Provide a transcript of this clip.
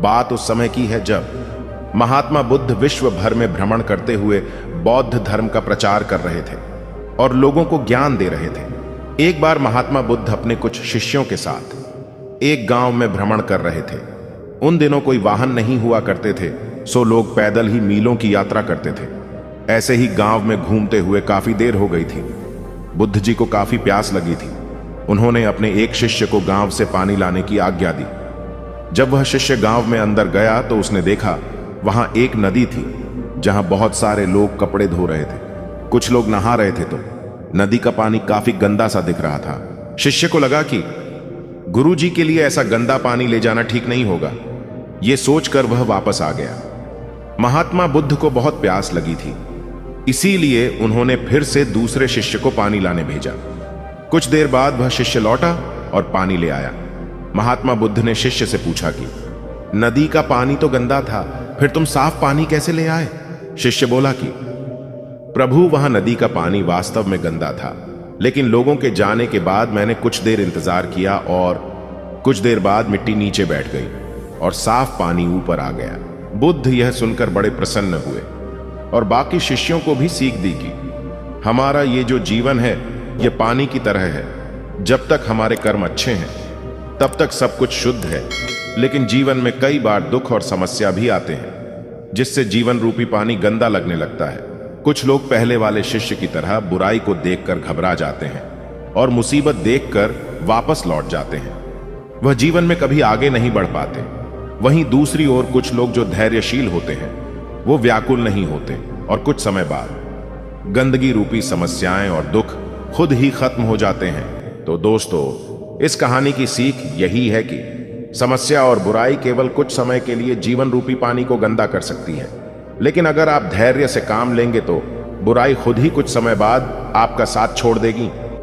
बात उस समय की है जब महात्मा बुद्ध विश्व भर में भ्रमण करते हुए बौद्ध धर्म का प्रचार कर रहे थे और लोगों को ज्ञान दे रहे थे। एक बार महात्मा बुद्ध अपने कुछ शिष्यों के साथ एक गांव में भ्रमण कर रहे थे। उन दिनों कोई वाहन नहीं हुआ करते थे, सो लोग पैदल ही मीलों की यात्रा करते थे। ऐसे ही गांव में घूमते हुए काफी देर हो गई थी। बुद्ध जी को काफी प्यास लगी थी। उन्होंने अपने एक शिष्य को गांव से पानी लाने की आज्ञा दी। जब वह शिष्य गांव में अंदर गया तो उसने देखा वहां एक नदी थी जहां बहुत सारे लोग कपड़े धो रहे थे। कुछ लोग नहा रहे थे तो नदी का पानी काफी गंदा सा दिख रहा था। शिष्य को लगा कि गुरु जी के लिए ऐसा गंदा पानी ले जाना ठीक नहीं होगा। यह सोचकर वह वापस आ गया। महात्मा बुद्ध को बहुत प्यास लगी थी, इसीलिए उन्होंने फिर से दूसरे शिष्य को पानी लाने भेजा। कुछ देर बाद वह शिष्य लौटा और पानी ले आया। महात्मा बुद्ध ने शिष्य से पूछा कि नदी का पानी तो गंदा था, फिर तुम साफ पानी कैसे ले आए? शिष्य बोला कि प्रभु, वहां नदी का पानी वास्तव में गंदा था, लेकिन लोगों के जाने के बाद मैंने कुछ देर इंतजार किया और कुछ देर बाद मिट्टी नीचे बैठ गई और साफ पानी ऊपर आ गया। बुद्ध यह सुनकर बड़े प्रसन्न हुए और बाकी शिष्यों को भी सीख दी कि हमारा ये जो जीवन है ये पानी की तरह है। जब तक हमारे कर्म अच्छे हैं तब तक सब कुछ शुद्ध है, लेकिन जीवन में कई बार दुख और समस्या भी आते हैं जिससे जीवन रूपी पानी गंदा लगने लगता है। कुछ लोग पहले वाले शिष्य की तरह बुराई को देखकर घबरा जाते हैं और मुसीबत देखकर वापस लौट जाते हैं। वह जीवन में कभी आगे नहीं बढ़ पाते। वहीं दूसरी ओर कुछ लोग जो धैर्यशील होते हैं वो व्याकुल नहीं होते और कुछ समय बाद गंदगी रूपी समस्याएं और दुख खुद ही खत्म हो जाते हैं। तो दोस्तों, इस कहानी की सीख यही है कि समस्या और बुराई केवल कुछ समय के लिए जीवन रूपी पानी को गंदा कर सकती है, लेकिन अगर आप धैर्य से काम लेंगे तो बुराई खुद ही कुछ समय बाद आपका साथ छोड़ देगी